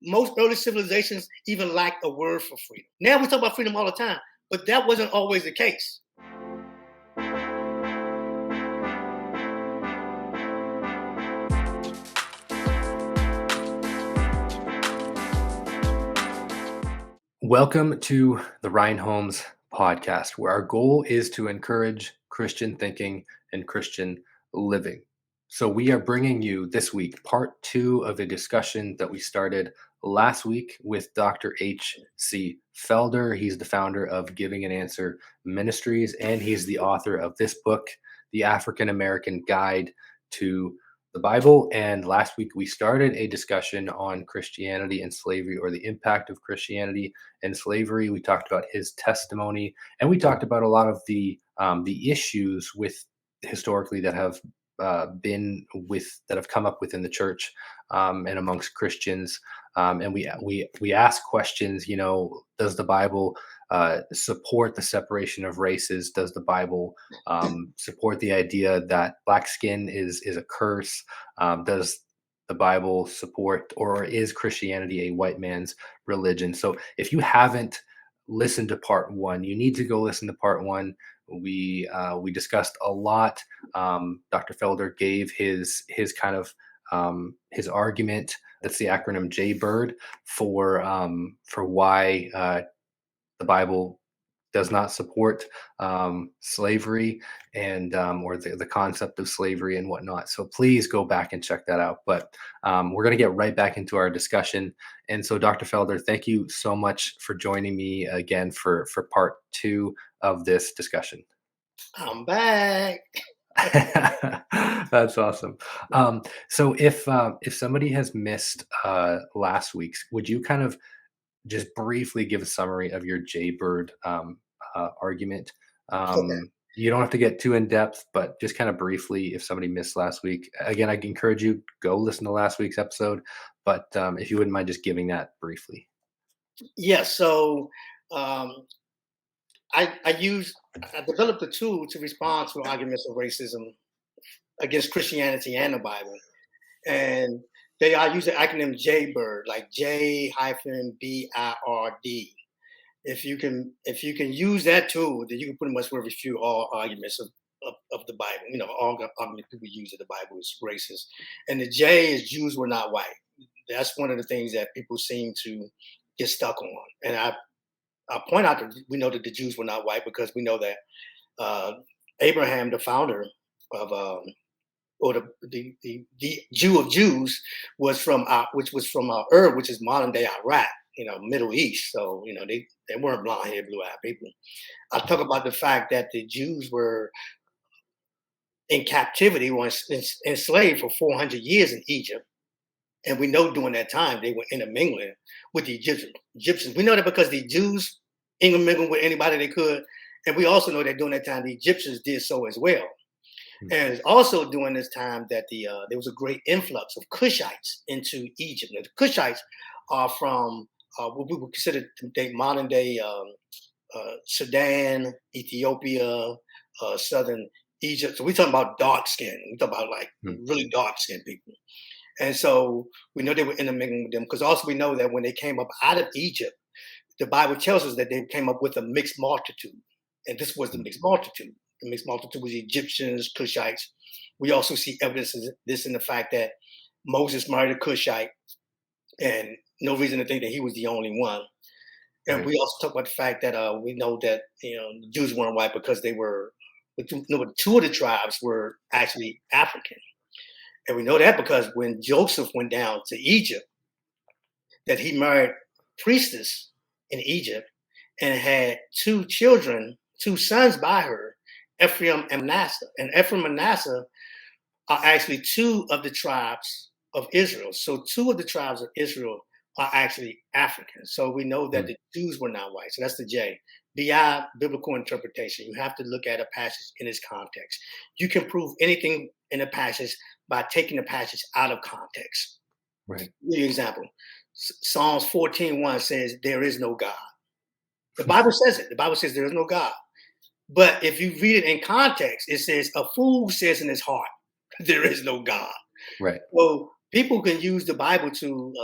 most early civilizations even lacked a word for freedom. Now we talk about freedom all the time, but that wasn't always the case. Welcome to the Ryan Holmes podcast, where our goal is to encourage Christian thinking and Christian living. So we are bringing you this week part 2 of a discussion that we started last week with Dr. H.C. Felder. He's the founder of Giving an Answer Ministries, and he's the author of this book, The African American Guide to the Bible. And last week we started a discussion on Christianity and slavery, or the impact of Christianity and slavery. We talked about his testimony, and we talked about a lot of the issues with historically that have that have come up within the church and amongst Christians. And we ask questions. Does the Bible support the separation of races? Does the Bible support the idea that black skin is a curse? Does the Bible support, or is Christianity a white man's religion? So if you haven't listened to part 1, you need to go listen to part 1. We discussed a lot. Dr. Felder gave his kind of his argument. That's the acronym JBIRD for why the Bible does not support slavery and or the concept of slavery and whatnot. So please go back and check that out. But we're going to get right back into our discussion. And so, Dr. Felder, thank you so much for joining me again for part 2 of this discussion. I'm back. That's awesome. So if somebody has missed last week's, would you kind of just briefly give a summary of your JBIRD argument? Okay. You don't have to get too in depth, but just kind of briefly, if somebody missed last week, again, I encourage you, go listen to last week's episode. But if you wouldn't mind just giving that briefly. Yeah. So I developed a tool to respond to arguments of racism against Christianity and the Bible, and I use the acronym JBIRD, like J-BIRD. If you can use that tool, then you can pretty much refute all arguments of the Bible. All arguments people use of the Bible is racist. And the J is Jews were not white. That's one of the things that people seem to get stuck on. And I point out that we know that the Jews were not white because we know that Abraham, the founder of or the Jew of Jews, was from which was from Ur, which is modern day Iraq, Middle East. So they weren't blonde haired, blue eyed people. I talk about the fact that the Jews were in captivity, were enslaved for 400 years in Egypt, and we know during that time they were intermingling with the Egyptians. We know that because the Jews intermingled with anybody they could, and we also know that during that time the Egyptians did so as well. And it's also during this time that there was a great influx of Cushites into Egypt. Now, the Cushites are from what we would consider modern day Sudan, Ethiopia, southern Egypt. So we're talking about dark skin. We're talking about like really dark skinned people. And so we know they were intermingling with them because also we know that when they came up out of Egypt, the Bible tells us that they came up with a mixed multitude. And this was the mixed multitude. The mixed multitude was Egyptians, Cushites. We also see evidence of this in the fact that Moses married a Cushite, and no reason to think that he was the only one. And we also talk about the fact that we know that the Jews weren't white because they were, two of the tribes were actually African. And we know that because when Joseph went down to Egypt, that he married priestess in Egypt and had 2 children, 2 sons by her, Ephraim and Manasseh. And Ephraim and Manasseh are actually 2 of the tribes of Israel. So 2 of the tribes of Israel are actually African. So we know that the Jews were not white. So that's the J. BI, biblical interpretation. You have to look at a passage in its context. You can prove anything in a passage by taking the passage out of context. Right. Give you an example. Psalms 14:1 says, there is no God. The Bible says it. The Bible says there is no God. But if you read it in context, it says, a fool says in his heart, there is no God. Right. Well, people can use the Bible to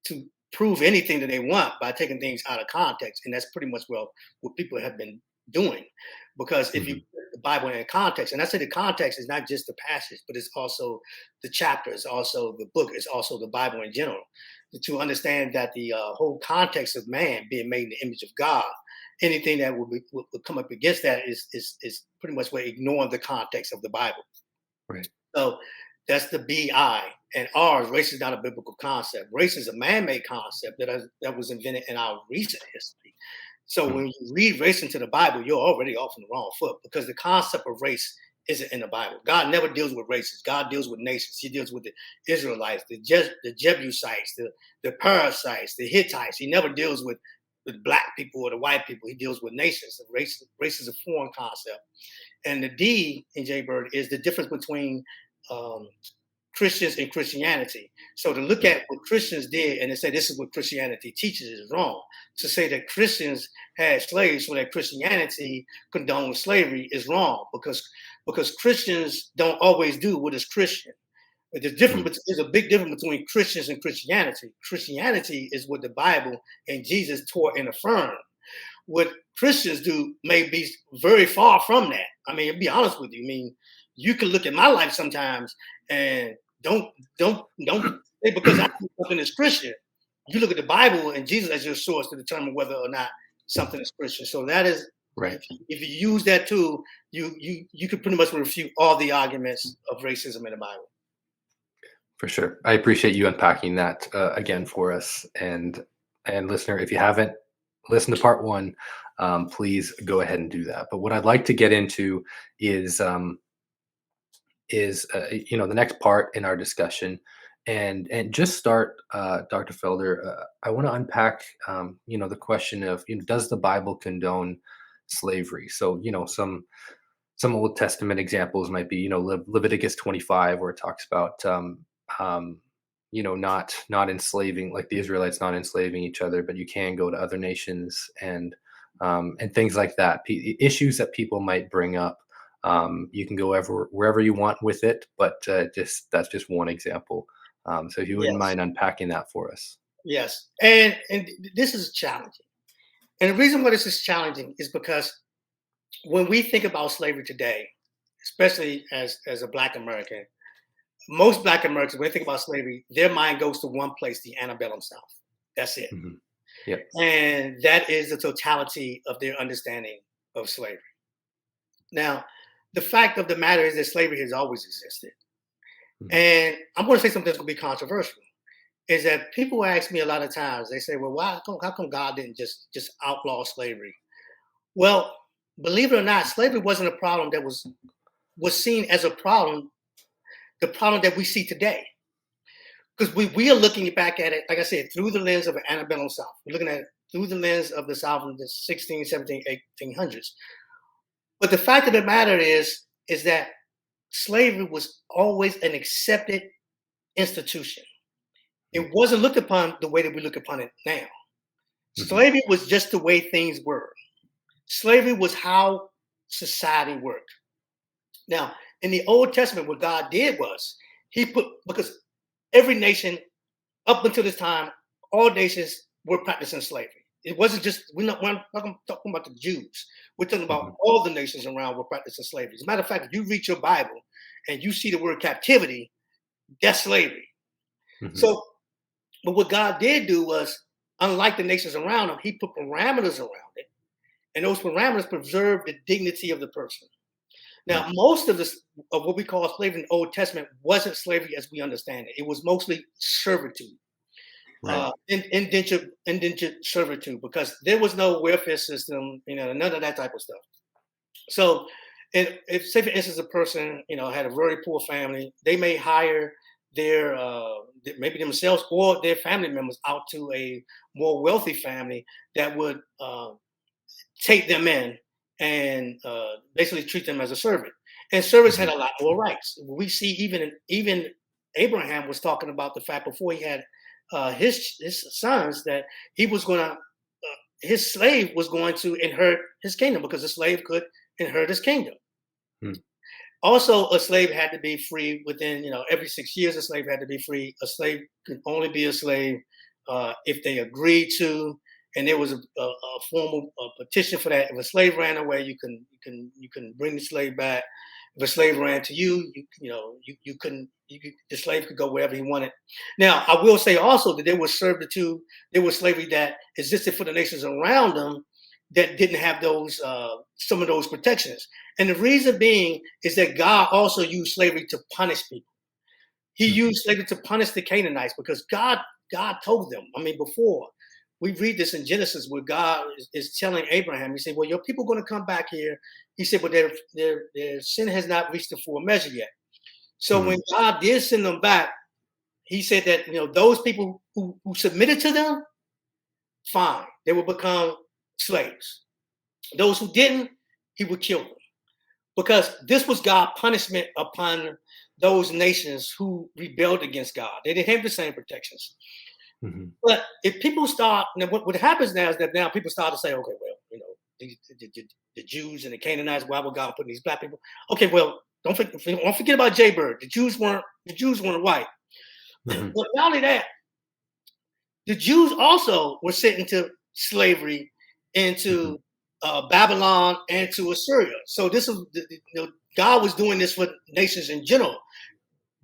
to prove anything that they want by taking things out of context, and that's pretty much what people have been doing. Because if you Mhm. put the Bible in context, and I say the context is not just the passage, but it's also the chapter, it's also the book, it's also the Bible in general. To understand that the whole context of man being made in the image of God, anything that would come up against that is pretty much we're ignoring the context of the Bible. Right. So that's the BI. And R, race is not a biblical concept. Race is a man-made concept that was invented in our recent history. So Mm. when you read race into the Bible, you're already off on the wrong foot, because the concept of race isn't in the Bible. God never deals with races. God deals with nations. He deals with the Israelites, the Jebusites, the Parasites, the Hittites. He never deals with black people or the white people. He deals with nations. Race is a foreign concept. And the D in Jaybird is the difference between um, Christians and Christianity. So to look Mm. at what Christians did and to say this is what Christianity teaches is wrong. To say that Christians had slaves so that Christianity condoned slavery is wrong, because Christians don't always do what is Christian. Mm. There's a big difference between Christians and Christianity. Christianity is what the Bible and Jesus taught and affirmed. What Christians do may be very far from that. I mean, to be honest with you, I mean, you can look at my life sometimes and don't say because I do something is Christian. You look at the Bible and Jesus as your source to determine whether or not something is Christian. So that is, Right. if you use that tool, you could pretty much refute all the arguments of racism in the Bible. For sure. I appreciate you unpacking that again for us. And listener, if you haven't listened to part one, please go ahead and do that. But what I'd like to get into is the next part in our discussion, and just start, Dr. Felder. I want to unpack the question of, does the Bible condone slavery? So some Old Testament examples might be, Leviticus 25, where it talks about, not enslaving, like the Israelites not enslaving each other, but you can go to other nations, and things like that. Issues that people might bring up. You can go wherever you want with it, but that's just one example. So if you wouldn't Yes, mind unpacking that for us. yes, and this is challenging. And the reason why this is challenging is because when we think about slavery today, especially as a Black American, most Black Americans, when they think about slavery, their mind goes to one place, the antebellum South. That's it. Hmm. Yep. And that is the totality of their understanding of slavery. Now, the fact of the matter is that slavery has always existed. Hmm. And I'm going to say something that's going to be controversial. Is that people ask me a lot of times, they say, well, how come God didn't just outlaw slavery? Well, believe it or not, slavery wasn't a problem that was seen as a problem, the problem that we see today. Because we are looking back at it, like I said, through the lens of an antebellum South. We're looking at it through the lens of the South in the 16, 17, 1800s. But the fact of the matter is that slavery was always an accepted institution. It wasn't looked upon the way that we look upon it now. Hmm. Slavery was just the way things were. Slavery was how society worked. Now, in the Old Testament, what God did was because every nation up until this time, all nations were practicing slavery. It wasn't just, we're not talking about the Jews. We're talking about Hmm. all the nations around were practicing slavery. As a matter of fact, if you read your Bible and you see the word captivity, that's slavery. Hmm. So, but what God did do was, unlike the nations around him, he put parameters around it. And those parameters preserve the dignity of the person. Now, most of this of what we call slavery in the Old Testament wasn't slavery as we understand it. It was mostly servitude, Right. indentured servitude, because there was no welfare system, none of that type of stuff. So, if say for instance a person, had a very poor family, they may hire their maybe themselves or their family members out to a more wealthy family that would take them in and basically treat them as a servant. And servants had Hmm. a lot more rights. We see even Abraham was talking about the fact before he had his sons that he was going to his slave was going to inherit his kingdom because a slave could inherit his kingdom. Hmm. Also, a slave had to be free within every 6 years. A slave had to be free. A slave could only be a slave if they agreed to, and there was a formal petition for that. If a slave ran away, you can bring the slave back. If a slave ran to you, you couldn't. The slave could go wherever he wanted. Now, I will say also that there was servitude, there was slavery that existed for the nations around them that didn't have those some of those protections. And the reason being is that God also used slavery to punish people. He used slavery to punish the Canaanites because God told them. I mean, before we read this in Genesis where God is telling Abraham, he said, well, your people are going to come back here. He said, but their sin has not reached the full measure yet. So Mhm. when God did send them back, he said that those people who submitted to them, fine, they will become slaves. Those who didn't, he would kill them. Because this was God's punishment upon those nations who rebelled against God. They didn't have the same protections. Mhm. But if people start, now what happens now is that now people start to say, okay, well, the Jews and the Canaanites, why would God put these black people? Okay, well, don't forget about Jaybird. The Jews weren't white. Mhm. But not only that, the Jews also were sent into slavery Mhm. into Babylon and to Assyria. So this is God was doing this for nations in general.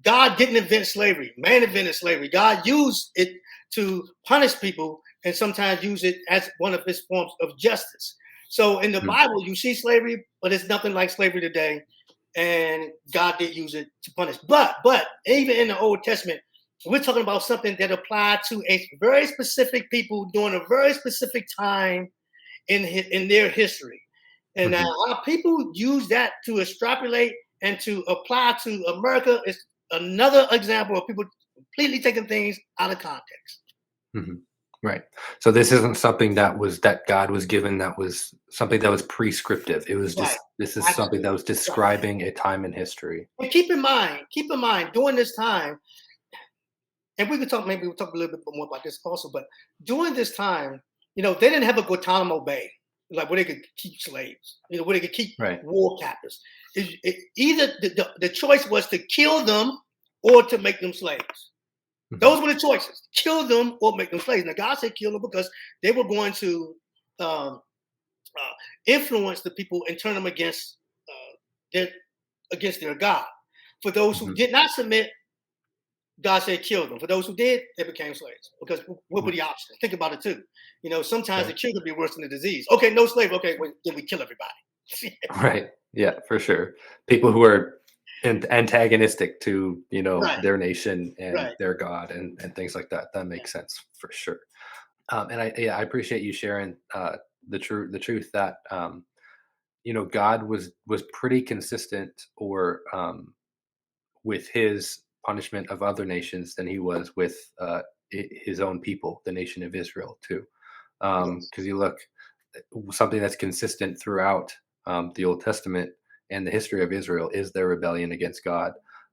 God didn't invent slavery. Man invented slavery. God used it to punish people and sometimes use it as one of his forms of justice. So in the Mhm. Bible, you see slavery, but it's nothing like slavery today. And God did use it to punish. But even in the Old Testament, we're talking about something that applied to a very specific people during a very specific time in their history. And Mhm. how people use that to extrapolate and to apply to America is another example of people completely taking things out of context. Mhm. Right. So this isn't something that God was given that was something that was prescriptive. It was Right. just this is something that Absolutely. was Right. describing a time in history. And keep in mind, during this time, and maybe we'll talk a little bit more about this also, but during this time, they didn't have a Guantanamo Bay, like where they could keep slaves, where they could keep Right. war captives. Either the choice was to kill them or to make them slaves. Mhm. Those were the choices: kill them or make them slaves. Now, God said kill them because they were going to um, influence the people and turn them their against their God. For those who Mhm. did not submit, God said kill them. For those who did, they became slaves. Because what were Mm. the options? Think about it too. Sometimes the Right. cure could be worse than the disease. Okay, no slave. Okay, then we kill everybody. Right. Yeah, for sure. People who are antagonistic to, Right, their nation and right. their God and things like that. That makes sense for sure. And I appreciate you sharing the truth that God was pretty consistent or with his punishment of other nations than he was with his own people, the nation of Israel too. Yes. Because you look something that's consistent throughout the Old Testament and the history of Israel is their rebellion against God.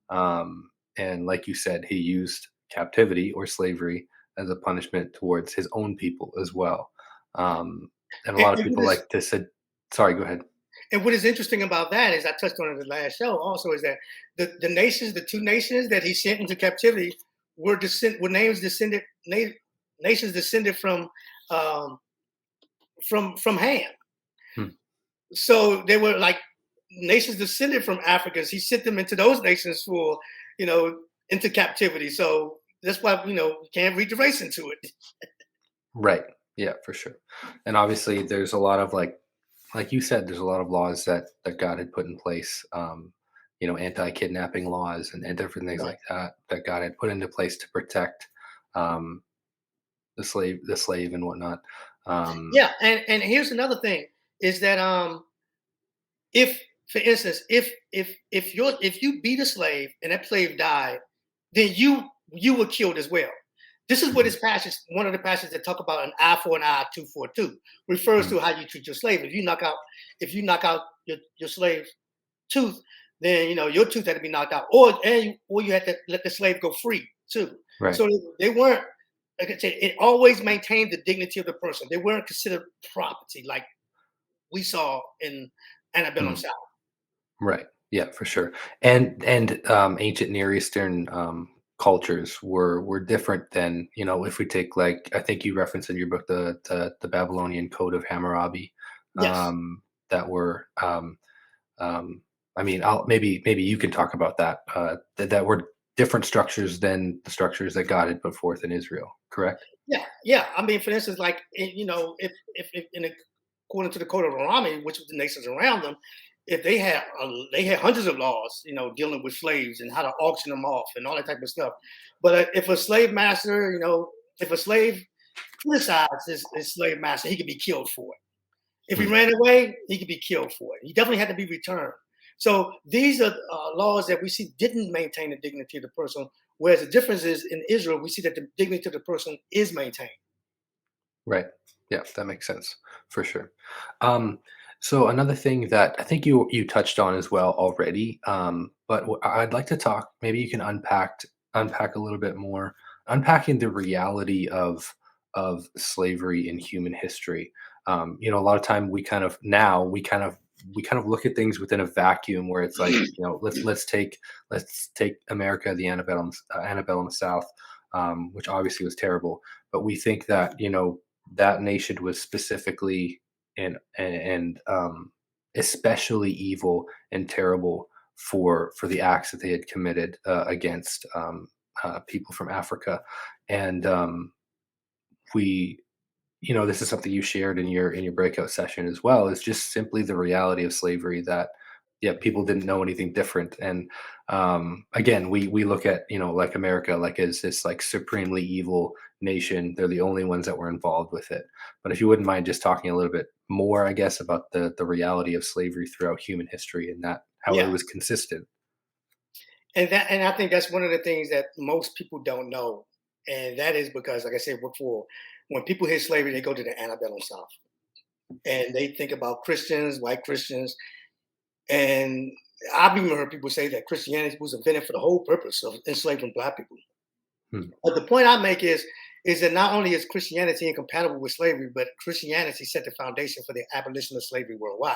And like you said, he used captivity or slavery as a punishment towards his own people as well. And a And, lot of and, people what is, like to say, sorry, go ahead. and what is interesting about that is I touched on it in the last show also is that the two nations that he sent into captivity were nations descended um, from Ham. Hmm. So they were like nations descended from Africans. He sent them into those nations for, you know, into captivity. So that's why, you can't read the race into it. Right. Yeah, for sure. And obviously there's a lot of like you said, there's a lot of laws that God had put in place, anti-kidnapping laws and different things Right. like that that God had put into place to protect um, the slave and whatnot. Um, Yeah. And here's another thing is that if for instance, if you beat a slave and that slave died, then you were killed as well. This is what mhm, this passage, one of the passages that talk about an eye for an eye, tooth for a tooth, refers mhm, to how you treat your slave. If you knock out your slave's tooth, then your tooth had to be knocked out, or you had to let the slave go free too. right. So they weren't. Like I said, it always maintained the dignity of the person. They weren't considered property like we saw in Annabellum Mm, South. right. Yeah, for sure. And ancient Near Eastern cultures were different than, if we take, like, I think you referenced in your book the Babylonian Code of Hammurabi, Yes. that were um, I mean, maybe you can talk about that, that were different structures than the structures that God had put forth in Israel, correct? Yeah, yeah. I mean, for instance, like if according to the Code of Hammurabi, which was the nations around them, if they had hundreds of laws, dealing with slaves and how to auction them off and all that type of stuff. But if a slave master, if a slave criticized his slave master, he could be killed for it. If he Hmm. ran away, he could be killed for it. He definitely had to be returned. So these are laws that we see didn't maintain the dignity of the person, whereas the difference is in Israel, we see that the dignity of the person is maintained. Right. Yeah, that makes sense for sure. Um, so another thing that I think you touched on as well already, but I'd like to talk. Maybe you can unpack a little bit more, unpacking the reality of slavery in human history. A lot of time we kind of look at things within a vacuum where it's like, let's take America, the antebellum South, which obviously was terrible, but we think that that nation was specifically and especially evil and terrible for the acts that they had committed against people from Africa, and we this is something you shared in your breakout session as well, is just simply the reality of slavery, that yeah, people didn't know anything different. And again, we look at, like, America, like, as this, like, supremely evil nation. They're the only ones that were involved with it. But if you wouldn't mind just talking a little bit more, I guess, about the reality of slavery throughout human history, and that how it Yeah, was consistent. and I think that's one of the things that most people don't know, and that is because, like I said before, when people hear slavery, they go to the antebellum South, and they think about Christians, white Christians, and I've even heard people say that Christianity was invented for the whole purpose of enslaving Black people. Hmm. But the point I make is that not only is Christianity incompatible with slavery, but Christianity set the foundation for the abolition of slavery worldwide.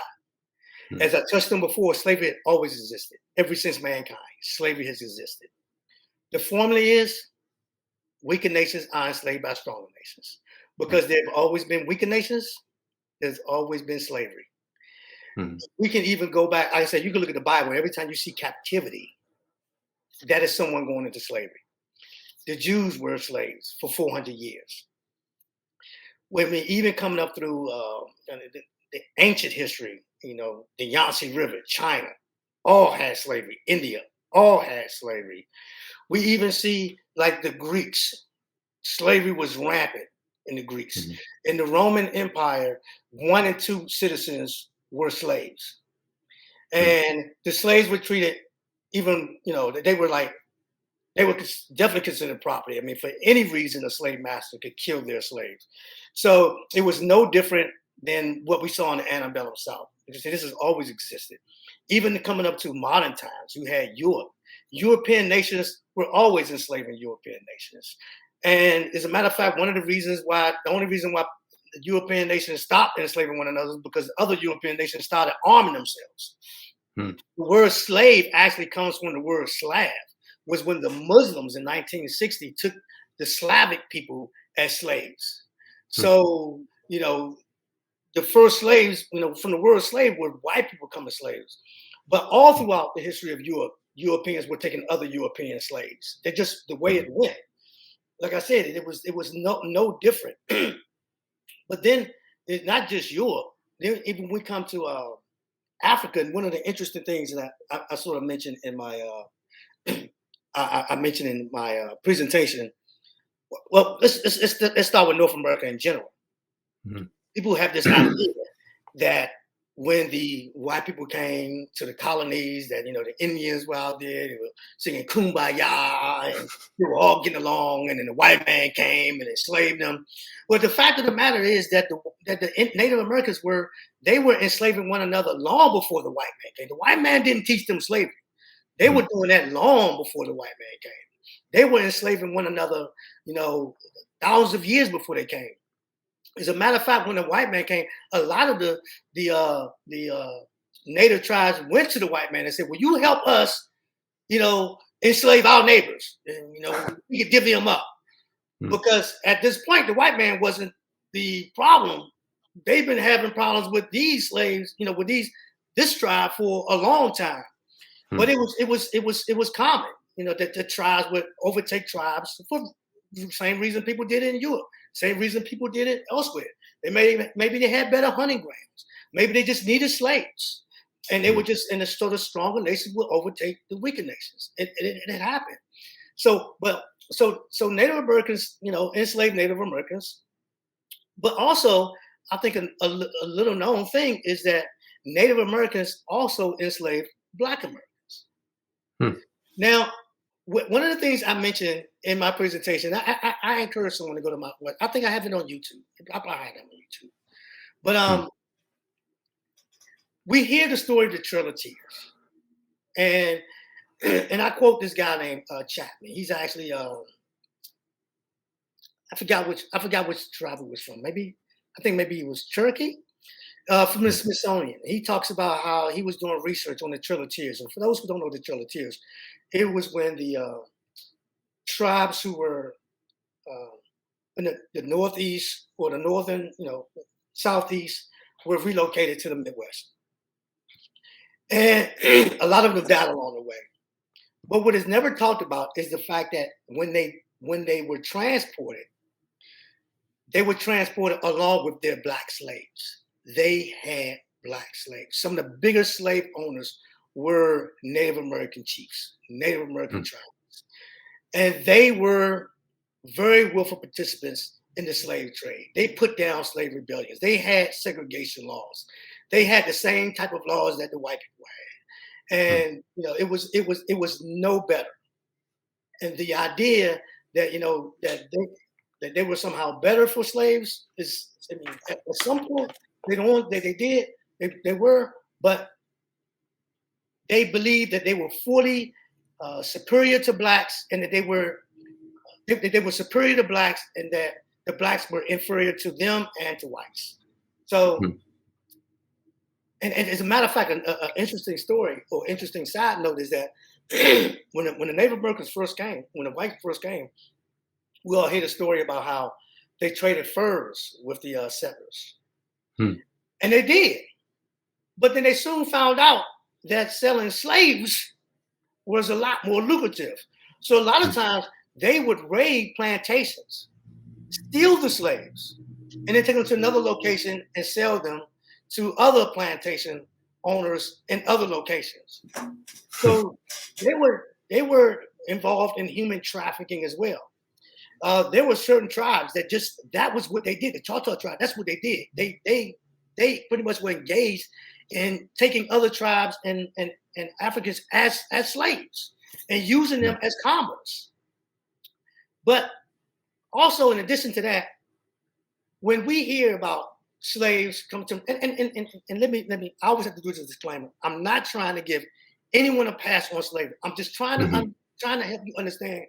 Hmm. As I touched on before, slavery had always existed. Ever since mankind, slavery has existed. The formula is weaker nations are enslaved by stronger nations. Hmm. Because there have always been weaker nations, there's always been slavery. Hmm. We can even go back, like I said, you can look at the Bible, every time you see captivity, that is someone going into slavery. The Jews were slaves for 400 years. When we even coming up through the ancient history, the Yangtze River, China, all had slavery. India, all had slavery. We even see, like, the Greeks, slavery was rampant in the Greeks. Hmm. In the Roman Empire, 1 and 2 citizens were slaves. Hmm. And the slaves were treated even, they were definitely considered property. I mean, for any reason, a slave master could kill their slaves. So it was no different than what we saw in the antebellum South. This has always existed. Even coming up to modern times, you had Europe. European nations were always enslaving European nations. And as a matter of fact, the only reason why the European nations stopped enslaving one another is because other European nations started arming themselves. Hmm. The word slave actually comes from the word Slav, was when the Muslims in 1960 took the Slavic people as slaves. Hmm. So, the first slaves, from the word slave, were white people coming slaves. But all throughout the history of Europe, Europeans were taking other European slaves. They're just the way Hmm. it went. Like I said, it was no different. But then it's not just Europe. Then even we come to Africa, and one of the interesting things that I sort of mentioned in my I mentioned in my presentation. Well, let's start with North America in general. Hmm. People have this idea that when the white people came to the colonies, that the Indians were out there, they were singing "Kumbaya" and they were all getting along, and then the white man came and enslaved them. Well, the fact of the matter is that the Native Americans were enslaving one another long before the white man came. The white man didn't teach them slavery. They Hmm. were doing that long before the white man came. They were enslaving one another, thousands of years before they came. As a matter of fact, when the white man came, a lot of the native tribes went to the white man and said, "Will you help us, enslave our neighbors, and we could divvy them up. Hmm. Because at this point, the white man wasn't the problem. They've been having problems with these slaves, with this tribe for a long time. But Hmm. it was common, that the tribes would overtake tribes for the same reason people did it in Europe, same reason people did it elsewhere. Maybe they had better hunting grounds. Maybe they just needed slaves, and they Hmm. were just in the sort of stronger nations would overtake the weaker nations. It happened. So Native Americans, enslaved Native Americans, but also I think a little known thing is that Native Americans also enslaved Black Americans. Hmm. Now, one of the things I mentioned in my presentation, I encourage someone to go to I think I have it on YouTube. I probably have it on YouTube. But Hmm. we hear the story of the Trail of Tears, and and I quote this guy named Chapman. He's actually I forgot which tribe he was from. Maybe he was Cherokee. From the Hmm. Smithsonian. He talks about how he was doing research on the Trail of Tears. And for those who don't know the Trail of Tears, it was when the tribes who were in the Northeast or the Northern, Southeast were relocated to the Midwest. And a lot of them died along the way. But what is never talked about is the fact that when they were transported along with their Black slaves. They had Black slaves. Some of the biggest slave owners were Native American chiefs, Native American Hmm. tribes. And they were very willful participants in the slave trade. They put down slave rebellions. They had segregation laws. They had the same type of laws that the white people had. Hmm. And it was no better. And the idea that they were somehow better for slaves is, I mean, at some point they did, they were, but they believed that they were fully superior to blacks, and that they were superior to blacks, and that the blacks were inferior to them and to whites. So, Hmm. and as a matter of fact, an interesting story or interesting side note is that when the Native Brokers first came, when the whites first came, we all hear the story about how they traded furs with the settlers. Hmm. And they did. But then they soon found out that selling slaves was a lot more lucrative. So a lot of Hmm. times they would raid plantations, steal the slaves, and then take them to another location and sell them to other plantation owners in other locations. So they were involved in human trafficking as well. There were certain tribes that was what they did. The Choctaw tribe, that's what they did. They pretty much were engaged in taking other tribes and Africans as slaves and using them as commerce. But also, in addition to that, when we hear about slaves come to and let me I always have to do this disclaimer. I'm not trying to give anyone a pass on slavery. I'm just trying Hmm. to help you understand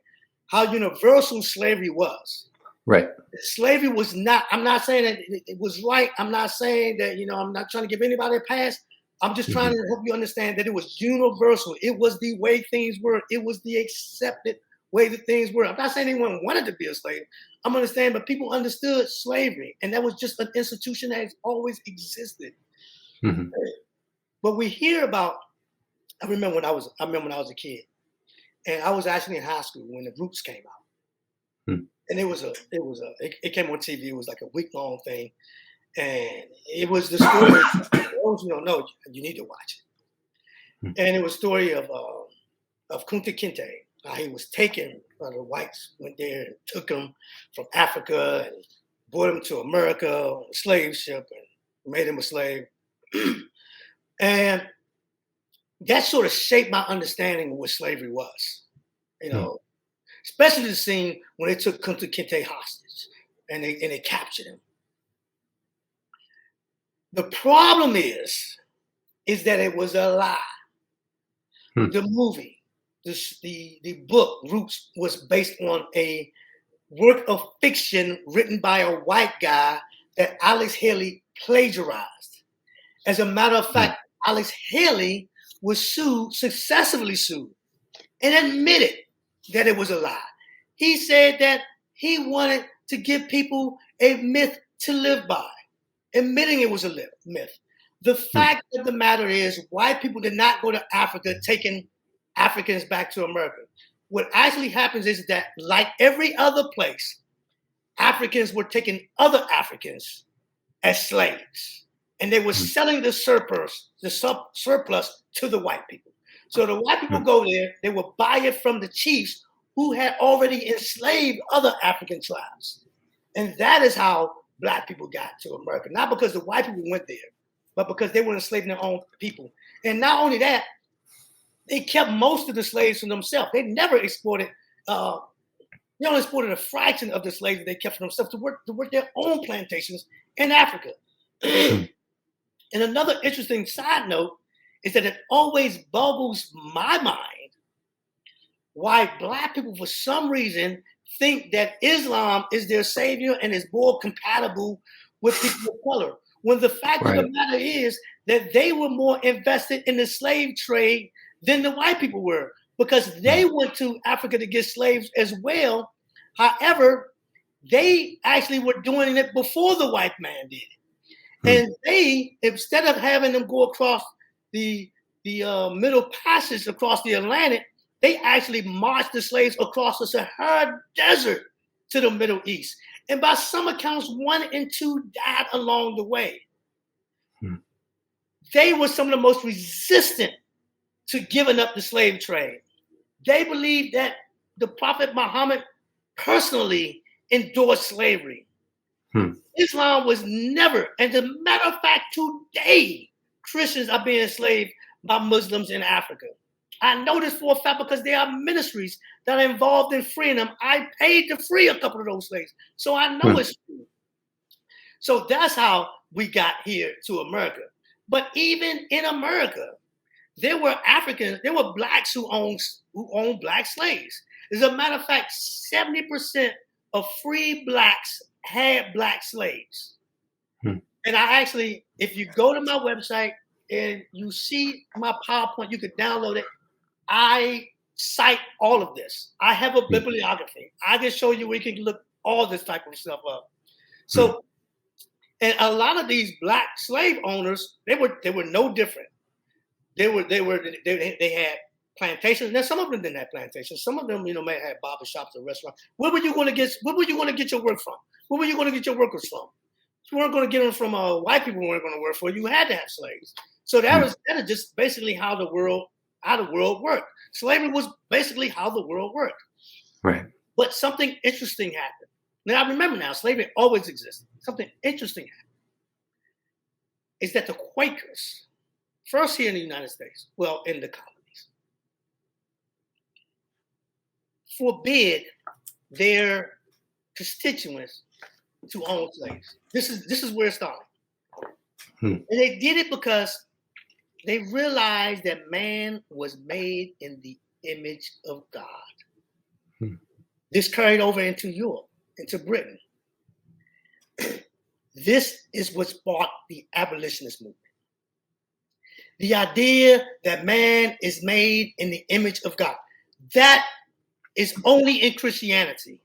how universal slavery was. Right. Slavery was not, I'm not saying that it was right. I'm not saying that, I'm not trying to give anybody a pass. I'm just trying Hmm. to help you understand that it was universal. It was the way things were. It was the accepted way that things were. I'm not saying anyone wanted to be a slave. I'm understanding, but people understood slavery. And that was just an institution that has always existed. Hmm. But we hear about, I remember when I was a kid, and I was actually in high school when the Roots came out. Hmm. And it came on TV. It was like a week-long thing. And it was the story. For those who don't know, you need to watch Hmm. it. And it was a story of Kunta Kinte. How he was taken. The whites went there and took him from Africa and brought him to America on a slave ship and made him a slave. And that sort of shaped my understanding of what slavery was. You Hmm. know, especially the scene when they took Kunta Kinte hostage and they captured him. The problem is that it was a lie. Hmm. The movie, the book Roots was based on a work of fiction written by a white guy that Alex Haley plagiarized. As a matter of Hmm. fact, Alex Haley was successfully sued and admitted that it was a lie. He said that he wanted to give people a myth to live by, admitting it was a myth. The fact of the matter is, white people did not go to Africa taking Africans back to America. What actually happens is that, like every other place, Africans were taking other Africans as slaves, and they were selling the surplus to the white people. So the white people go there, they would buy it from the chiefs who had already enslaved other African tribes. And that is how black people got to America, not because the white people went there, but because they were enslaving their own people. And not only that, they kept most of the slaves for themselves. They never exported, they only exported a fraction of the slaves that they kept for themselves to work their own plantations in Africa. And another interesting side note is that it always boggles my mind why black people, for some reason, think that Islam is their savior and is more compatible with people of color. When the fact of the matter is that they were more invested in the slave trade than the white people were, because they went to Africa to get slaves as well. However, they actually were doing it before the white man did it. And they, instead of having them go across the Middle Passage across the Atlantic, they actually marched the slaves across the Sahara Desert to the Middle East. And by some accounts, 1 and 2 died along the way. They were some of the most resistant to giving up the slave trade. They believed that the Prophet Muhammad personally endorsed slavery. Islam was never, and as a matter of fact, today, Christians are being enslaved by Muslims in Africa. I know this for a fact because there are ministries that are involved in freeing them. I paid to free a couple of those slaves, so I know it's true. So that's how we got here to America. But even in America, there were Africans, there were blacks who owned black slaves. As a matter of fact, 70% of free blacks had black slaves. And I actually, if you go to my website and you see my PowerPoint, you could download it. I cite all of this. I have a bibliography. I can show you where you can look all this type of stuff up. So, and a lot of these black slave owners, they were no different. They had plantations. Now some of them didn't have plantations. Some of them, may have barbershops or restaurants. Where were you going to get your work from? Where were you going to get your workers from? You weren't going to get them from white people who weren't going to work for you. You had to have slaves. So that is just basically how the world worked. Slavery was basically how the world worked. Right. But something interesting happened. Now I remember slavery always existed. Something interesting happened. Is that the Quakers, first here in the United States, well, in the colonies, forbid their constituents to own slaves. This is where it started. And they did it because they realized that man was made in the image of God. This carried over into Europe, into Britain. This is what sparked the abolitionist movement. The idea that man is made in the image of God. That is only in Christianity.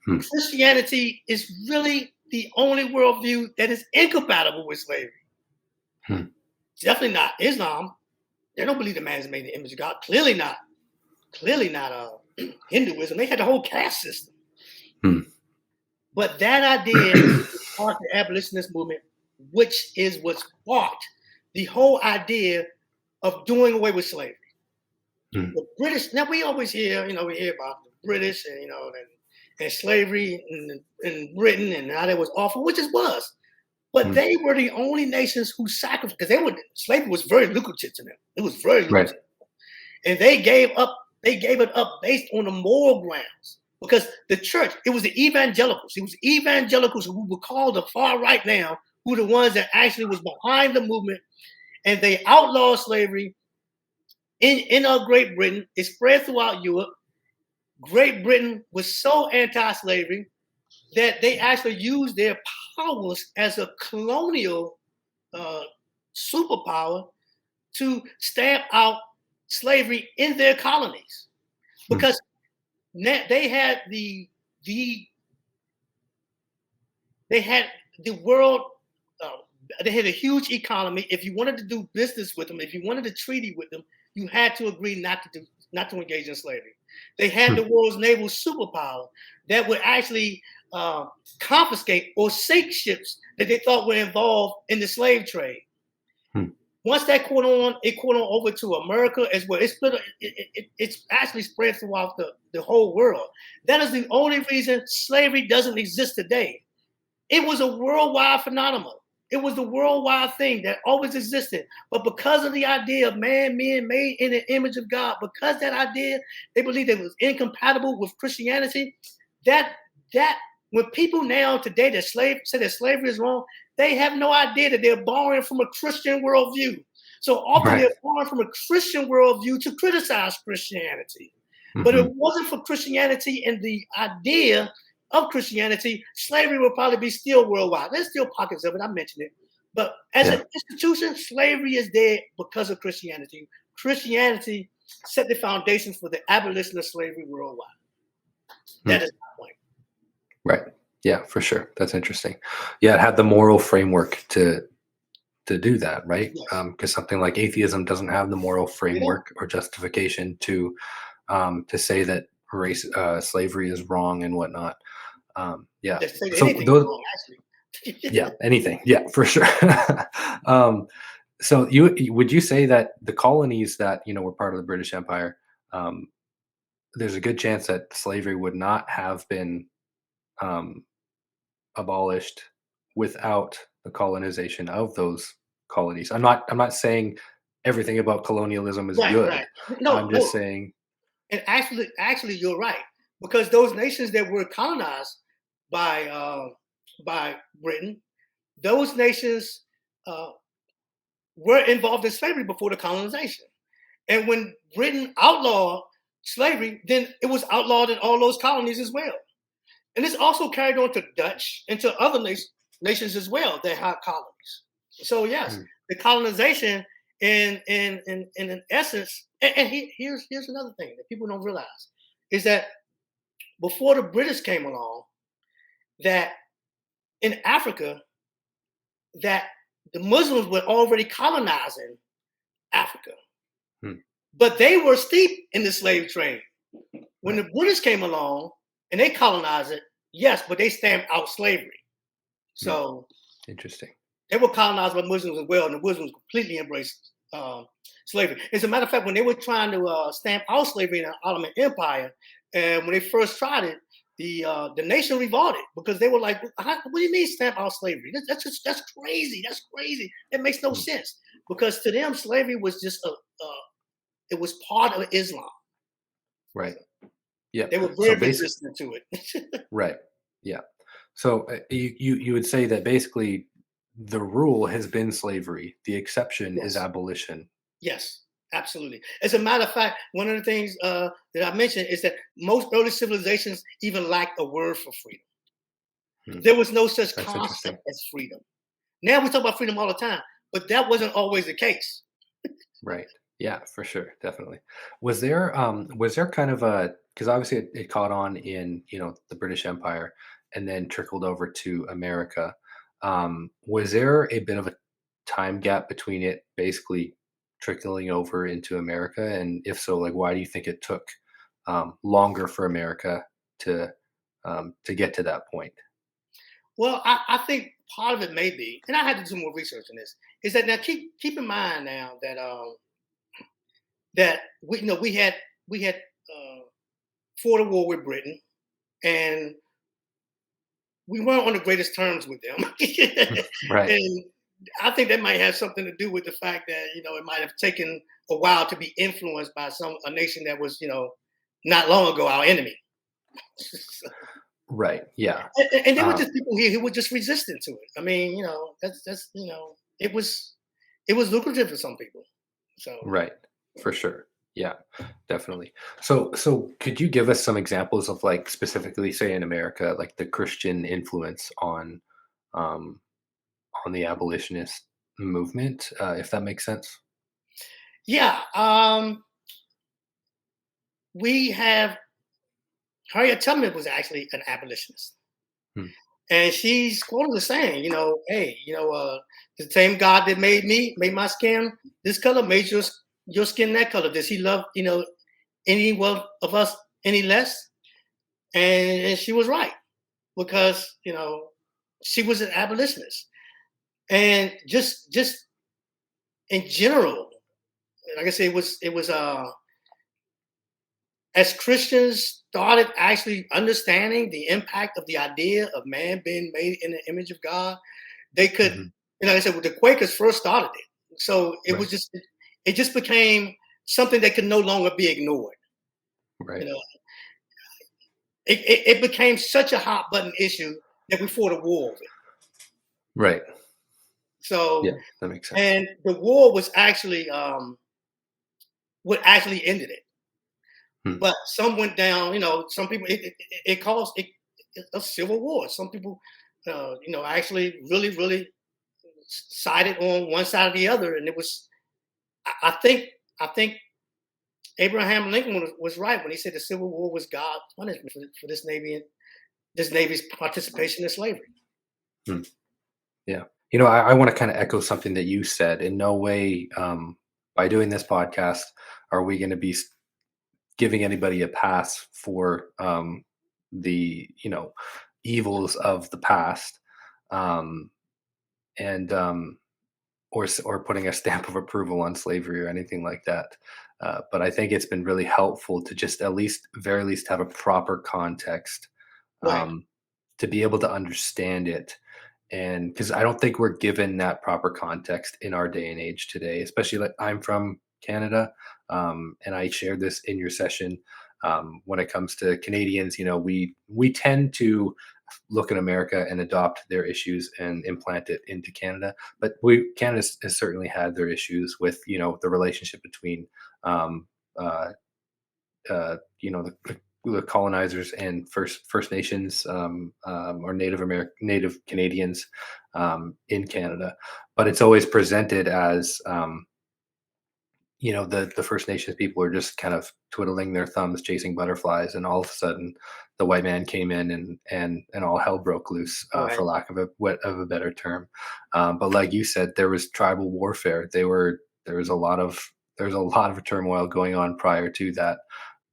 Christianity is really the only worldview that is incompatible with slavery. Definitely not Islam. They don't believe that man is made in the image of God. Clearly not Hinduism. They had the whole caste system. But that idea sparked the abolitionist movement, which is what sparked the whole idea of doing away with slavery. The British, now we always hear, we hear about the British and slavery in Britain and how that was awful, which it was. But they were the only nations who sacrificed, because slavery was very lucrative to them. It was very lucrative. And they gave it up based on the moral grounds. Because the church, it was the evangelicals. It was evangelicals who were called the far right now, who were the ones that actually was behind the movement. And they outlawed slavery in Great Britain. It spread throughout Europe. Great Britain was so anti-slavery that they actually used their powers as a colonial superpower to stamp out slavery in their colonies. Hmm. because they had the they had the world. Uh, they had a huge economy. If you wanted to do business with them, if you wanted a treaty with them, you had to agree not to engage in slavery. They had Hmm. the world's naval superpower that would actually uh, confiscate or sink ships that they thought were involved in the slave trade. Hmm. Once that it caught on over to America as well. It's actually spread throughout the whole world. That is the only reason slavery doesn't exist today. It was a worldwide phenomenon. It was the worldwide thing that always existed. But because of the idea of man being made in the image of God, because that idea, they believed it was incompatible with Christianity, that that when people now today that say that slavery is wrong, they have no idea that they're borrowing from a Christian worldview. So often Right. they're borrowing from a Christian worldview to criticize Christianity. But if Hmm. it wasn't for Christianity and the idea of Christianity, slavery will probably be still worldwide. There's still pockets of it. I mentioned it. But as Yeah. an institution, slavery is dead because of Christianity. Christianity set the foundation for the abolition of slavery worldwide. Hmm. That is my point. Right. Yeah, for sure. That's interesting. Yeah, it had the moral framework to do that, right? Yes. Because something like atheism doesn't have the moral You know, framework or justification to say that race slavery is wrong and whatnot. Yeah. just say So anything is those, wrong, actually. yeah, anything, yeah, for sure. um, so would you say that the colonies that were part of the British Empire, um, there's a good chance that slavery would not have been um, abolished without the colonization of those colonies. I'm not saying everything about colonialism is Right, good. right. No, I'm just no. saying, And actually, you're right because those nations that were colonized by Britain, those nations uh, were involved in slavery before the colonization. And when Britain outlawed slavery, then it was outlawed in all those colonies as well. And it's also carried on to Dutch and to other nations as well that had colonies. So yes, mm, the colonization in an essence, here's another thing that people don't realize is that before the British came along, that in Africa, that the Muslims were already colonizing Africa, mm, but they were steep in the slave trade. When right, the British came along and they colonized it, yes, but they stamped out slavery. mm, So interesting. they were colonized by Muslims as well, and the Muslims completely embraced slavery. As a matter of fact, when they were trying to stamp out slavery in the Ottoman Empire, and when they first tried it, the nation revolted because they were like, "What do you mean stamp out slavery? That's crazy. That's crazy. It makes no Mm, sense." Because to them, slavery was just it was part of Islam. right. Yeah. They were So very basic. resistant to it. Right. Yeah. So you would say that basically the rule has been slavery. The exception is Yes. abolition. Yes, absolutely. As a matter of fact, one of the things that I mentioned is that most early civilizations even lacked a word for freedom. Hmm, There was no such that's interesting. concept as freedom. Now we talk about freedom all the time, but that wasn't always the case. Right. Yeah, for sure. Definitely. Was there kind of a, because obviously it caught on in, the British Empire and then trickled over to America. Was there a bit of a time gap between it basically trickling over into America? And if so, like why do you think it took longer for America to get to that point? Well, I think part of it may be, and I had to do more research on this, is that now keep in mind now that that we had fought a war with Britain, and we weren't on the greatest terms with them. Right. And I think that might have something to do with the fact that it might have taken a while to be influenced by a nation that was not long ago our enemy. Right. Yeah. And there were Um, just people here who were just resistant to it. I mean, that's it was lucrative for some people. So Right, for sure. Yeah, definitely. So could you give us some examples of like specifically say in America, like the Christian influence um on the abolitionist movement, if that makes sense? yeah, we have Harriet Tubman was actually an abolitionist. Hmm. And she's quoted as saying, hey, the same God that made me, made my skin this color, made your skin that color. Does he love, any one of us any less? And she was right because, she was an abolitionist. And just in general, like I said, it was as Christians started actually understanding the impact of the idea of man being made in the image of God, they could, Hmm. like I said, the Quakers first started it. So it Right. was it just became something that could no longer be ignored. You Right. know, it became such a hot button issue that we fought a war over it. Right. So, Yeah, that makes sense. and the war was actually what actually ended it. Hmm. But some went down. Some people it caused a civil war. Some people, actually really sided on one side or the other, and it was. I think Abraham Lincoln was right when he said the Civil War was God's punishment for this Navy's participation in slavery. Hmm. Yeah. I want to kind of echo something that you said. In no way, by doing this podcast, are we going to be giving anybody a pass for the evils of the past, um, and or putting a stamp of approval on slavery or anything like that. But I think it's been really helpful to just at least, very least, have a proper context, Right. um, to be able to understand it. And because I don't think we're given that proper context in our day and age today, especially like I'm from Canada, and I shared this in your session. When it comes to Canadians, we tend to look at America and adopt their issues and implant it into Canada. But Canada has certainly had their issues with the relationship between um, uh, the colonizers and First Nations, or Native Canadians, in Canada. But it's always presented as the First Nations people are just kind of twiddling their thumbs, chasing butterflies, and all of a sudden, the white man came in and all hell broke loose, Right. for lack of a better term. But like you said, there was tribal warfare. There was a lot of turmoil going on prior to that.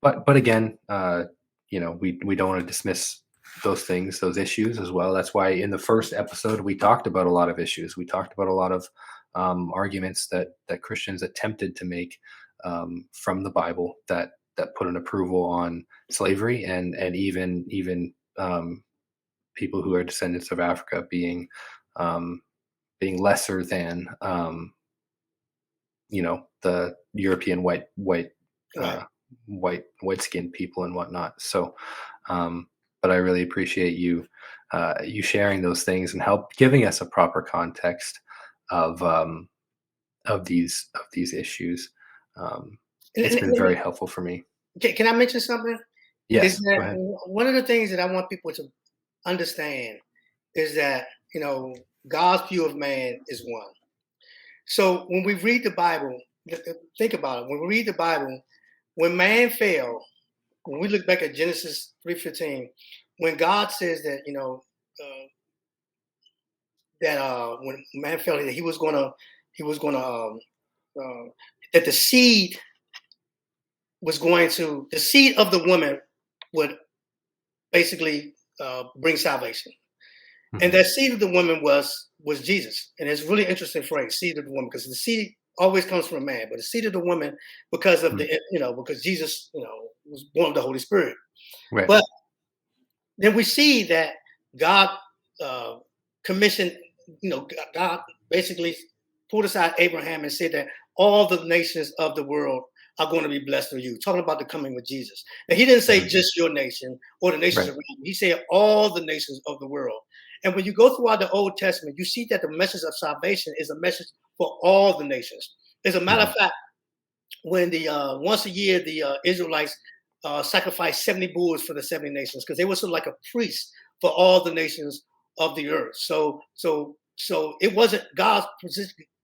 But again, we don't want to dismiss those issues as well. That's why in the first episode we talked about a lot of issues. We talked about a lot of arguments that Christians attempted to make, from the Bible, that put an approval on slavery, and even people who are descendants of Africa um, being lesser than the European Right. uh, white skinned people and whatnot. So, but I really appreciate you sharing those things and help giving us a proper context of these issues. Um, And, it's and, been and very helpful for me. can I mention something? Is Yes, that go ahead. one of the things that I want people to understand is that God's view of man is one. So when we read the Bible, think about it. When we read the Bible, when man fell, when we look back at Genesis 3:15, when God says that when man fell, that he was gonna uh, that the seed of the woman would basically bring salvation. And Mhm. that seed of the woman was Jesus. And it's really interesting phrase, seed of the woman, because the seed always comes from a man, but the seed of the woman because of Mm. because Jesus, was born of the Holy Spirit. Right. But then we see that God uh, commissioned, God basically pulled aside Abraham and said that all the nations of the world are going to be blessed through you, talking about the coming with Jesus. And he didn't say Mhm. just your nation or the nations Right. around you. He said all the nations of the world. And when you go throughout the Old Testament, you see that the message of salvation is a message for all the nations. As a matter of Mhm. fact, when the once a year the Israelites sacrificed 70 bulls for the 70 nations because they were sort of like a priest for all the nations of the earth. So it wasn't God's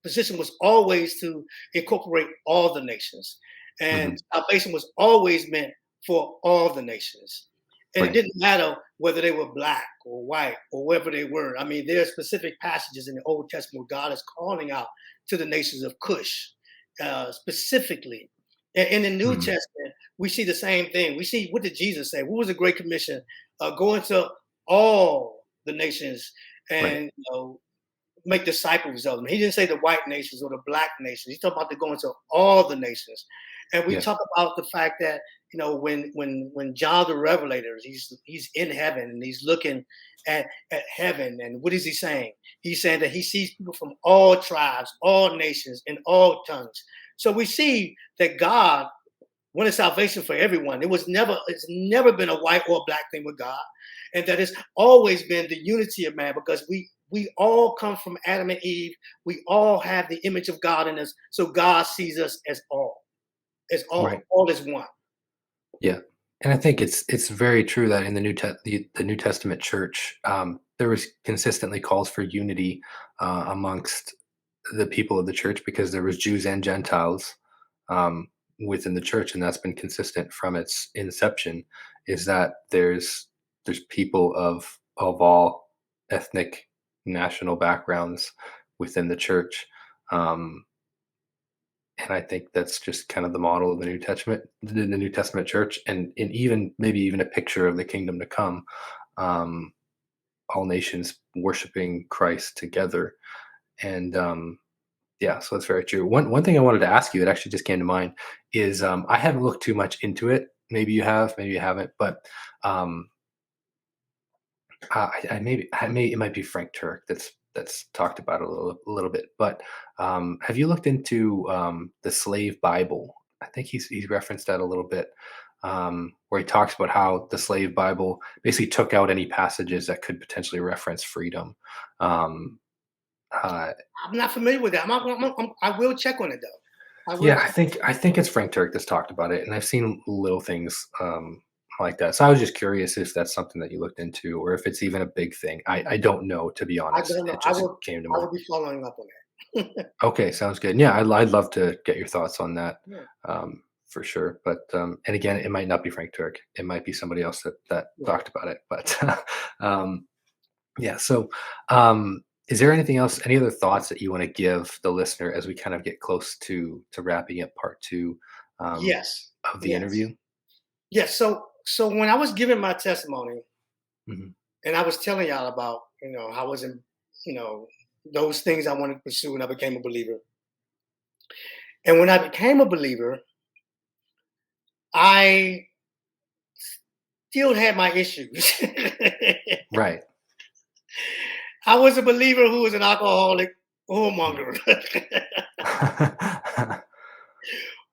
position was always to incorporate all the nations. And Mhm. salvation was always meant for all the nations. And it Right. didn't matter whether they were black or white or wherever they were. I mean, there are specific passages in the Old Testament where God is calling out to the nations of Cush specifically. In the New Mhm. Testament, we see the same thing. We see, what did Jesus say? What was the Great Commission? Go into all the nations Right. and make disciples of them. He didn't say the white nations or the black nations. He's talking about the going to all the nations. And we Yes. talk about the fact that when John the Revelator, he's in heaven and he's looking at heaven, and what is he saying? He's saying that he sees people from all tribes, all nations, and all tongues. So we see that God wanted salvation for everyone. It's never been a white or black thing with God, and that it's always been the unity of man, because we all come from Adam and Eve. We all have the image of God in us, so God sees us as Right. all as one. Yeah. And I think it's very true that in the New Testament church, there was consistently calls for unity amongst the people of the church, because there was Jews and Gentiles um, within the church, and that's been consistent from its inception. Is that there's people of all ethnic national backgrounds within the church. Um, and I think that's just kind of the model of the New Testament church, and even maybe even a picture of the kingdom to come. Um, all nations worshiping Christ together, and yeah, so that's very true. One thing I wanted to ask you that actually just came to mind is I haven't looked too much into it. Maybe you have, maybe you haven't, but um, I may it might be Frank Turk that's talked about it a little bit. But have you looked into the slave Bible? I think he's referenced that a little bit, where he talks about how the slave Bible basically took out any passages that could potentially reference freedom. Um, uh, I'm not familiar with that. I will check on it though. I will yeah, check. I think it's Frank Turk that's talked about it, and I've seen little things like that. So I was just curious if that's something that you looked into, or if it's even a big thing. I don't know, to be I honest. don't know. It just came to I mind. will be following up on that. Okay, sounds good. Yeah, I'd love to get your thoughts on that, Yeah, for sure. But and again, it might not be Frank Turk. It might be somebody else that right. talked about it. But um, yeah. So, is there anything else? Any other thoughts that you want to give the listener as we kind of get close to wrapping up part two um, Yes. of the Yes. interview? Yes. So when I was giving my testimony, Hmm. and I was telling y'all about, I wasn't, you know, those things I wanted to pursue, and I became a believer. And when I became a believer, I still had my issues. Right. I was a believer who was an alcoholic Mm. whoremonger.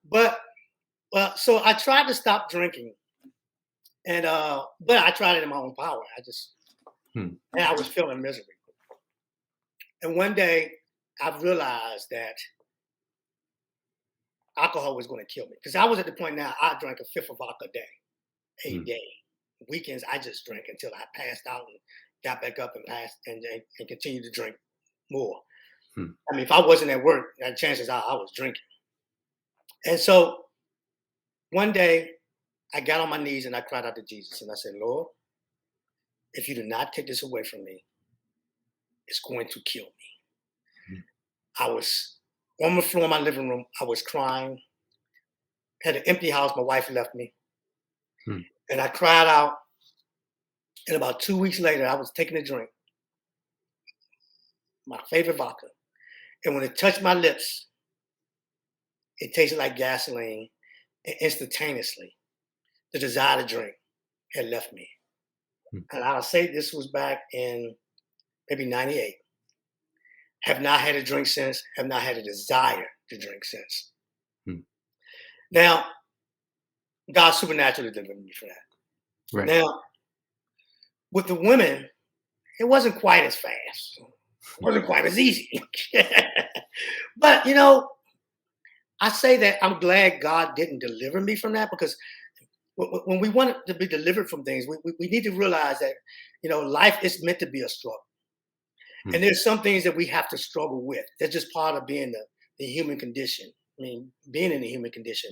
but so I tried to stop drinking, and but I tried it in my own power. Hmm. And I was feeling miserable. And one day I realized that alcohol was going to kill me, because I was at the point now I drank a fifth of vodka a Hmm. day. Weekends I just drank until I passed out and got back up and passed and continued to drink more. Hmm. I mean, if I wasn't at work, chances are I was drinking. And so one day I got on my knees and I cried out to Jesus and I said, Lord, if you do not take this away from me, it's going to kill me. Hmm. I was on the floor in my living room. I was crying, had an empty house. My wife left me. Hmm. And I cried out. And about 2 weeks later, I was taking a drink, my favorite vodka. And when it touched my lips, it tasted like gasoline. And instantaneously, the desire to drink had left me. Hmm. And I'll say this was back in maybe 98. Have not had a drink since, have not had a desire to drink since. Hmm. Now, God supernaturally delivered me from that. Right. Now, with the women, it wasn't quite as fast. It wasn't quite as easy. But, I say that I'm glad God didn't deliver me from that, because when we want to be delivered from things, we need to realize that, life is meant to be a struggle. Hmm. And there's some things that we have to struggle with. That's just part of being the human condition. being in the human condition.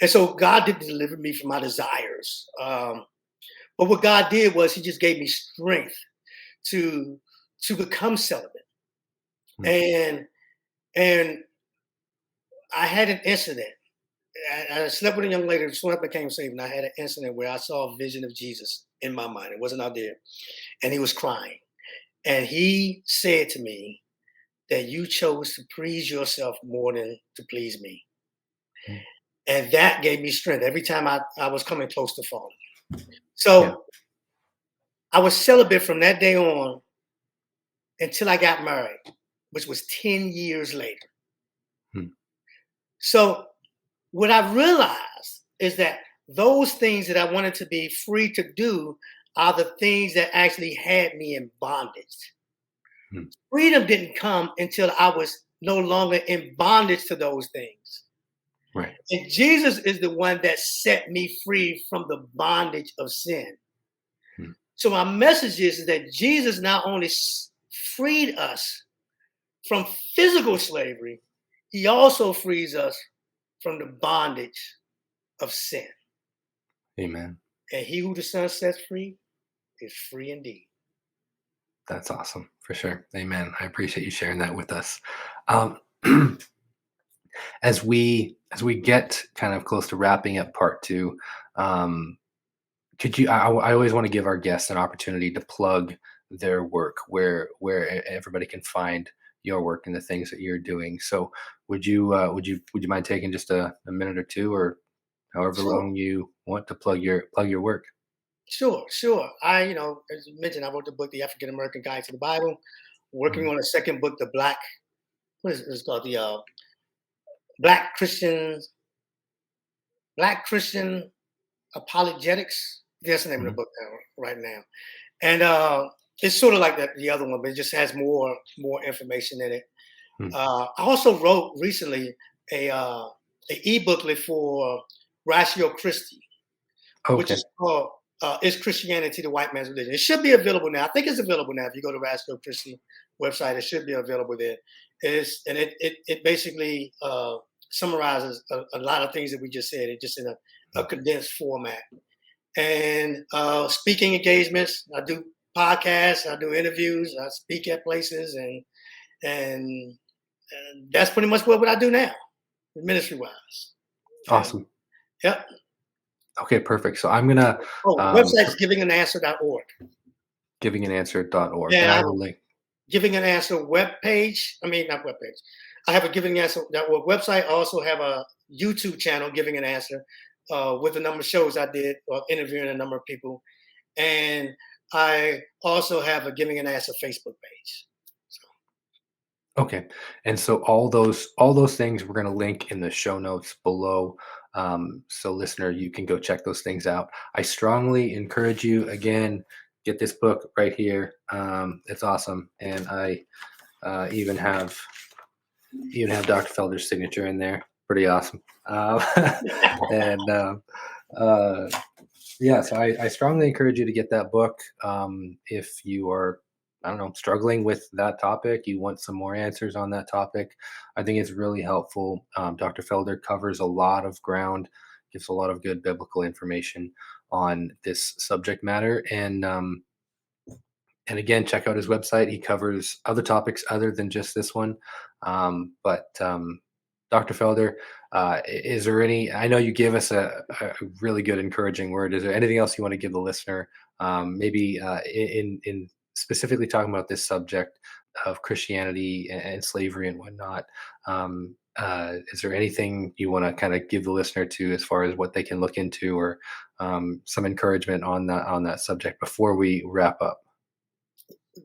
And so God did deliver me from my desires. But what God did was He just gave me strength to become celibate. Mm. And and I had an incident. I slept with a young lady soon after I became saved, and I had an incident where I saw a vision of Jesus in my mind. It wasn't out there, and He was crying, and He said to me that you chose to please yourself more than to please me, Mm. and that gave me strength every time I was coming close to falling. Yeah. So I was celibate from that day on until I got married, which was 10 years later. Mm. So what I realized is that those things that I wanted to be free to do are the things that actually had me in bondage. Mm. Freedom didn't come until I was no longer in bondage to those things. Right. And Jesus is the one that set me free from the bondage of sin. Mm. So my message is that Jesus not only freed us from physical slavery, He also frees us from the bondage of sin. Amen. And he who the Son sets free is free indeed. That's awesome for sure. Amen. I appreciate you sharing that with us. Um, as we get kind of close to wrapping up part two, um, could you? I always want to give our guests an opportunity to plug their work, where everybody can find your work and the things that you're doing. So, would you mind taking just a minute or two, or however Sure, long you want to plug your work? sure. As you mentioned, I wrote the book, The African American Guide to the Bible. Working Mhm. on a second book, what is it called? The Black Christian, Black Christian Apologetics. That's the name of the Mhm. book right now. And it's sort of like the other one, but it just has more information in it. Mm. I also wrote recently a e-booklet for Ratio Christi, which Okay. is called "Is Christianity the White Man's Religion?" It should be available now. I think it's available now. If you go to Ratio Christi website, it should be available there. It basically summarizes a lot of things that we just said. It just in a Mm. condensed format. And speaking engagements, I do podcasts, I do interviews, I speak at places, and that's pretty much what I do now, ministry wise. And Awesome. yep. Okay, perfect. So I'm gonna Oh, um, website's givingananswer.org. givingandanswer.org, And and I I have will a link. Giving an Answer web page. I mean, not web page. I have a Giving an Answer website. I also have a YouTube channel, Giving an Answer, with a number of shows I did, interviewing a number of people. And I also have a Giving an Answer Facebook page. So, Okay. And so all those things we're going to link in the show notes below. So listener, you can go check those things out. I strongly encourage you again, get this book right here. It's awesome. And I even have Dr. Felder's signature in there. Pretty awesome. And uh, yeah, so I strongly encourage you to get that book. If you are, I don't know, struggling with that topic, you want some more answers on that topic, I think it's really helpful. Dr. Felder covers a lot of ground, gives a lot of good biblical information on this subject matter. And again, check out his website. He covers other topics other than just this one. But Dr. Felder, is there any? I know you gave us a really good, encouraging word. Is there anything else you want to give the listener? Maybe in specifically talking about this subject of Christianity and slavery and whatnot. Is there anything you want to kind of give the listener to as far as what they can look into, or some encouragement on that subject before we wrap up?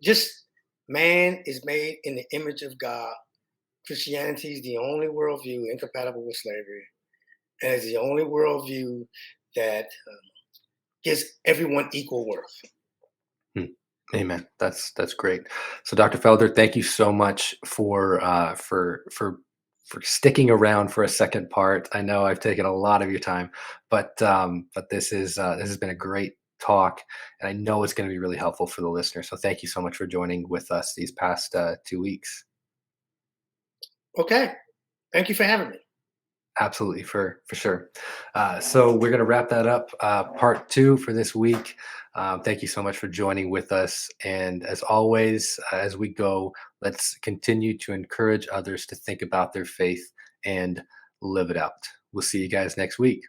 just man is made in the image of God. Christianity is the only worldview incompatible with slavery, and it's the only worldview that gives everyone equal worth. Hmm. Amen. That's great. So, Dr. Felder, thank you so much for sticking around for a second part. I know I've taken a lot of your time, but this has been a great talk, and I know it's going to be really helpful for the listener. So, thank you so much for joining with us these past 2 weeks. Okay, thank you for having me. Absolutely, for sure. So we're going to wrap that up, part two for this week. Thank you so much for joining with us. And as always, as we go, let's continue to encourage others to think about their faith and live it out. We'll see you guys next week.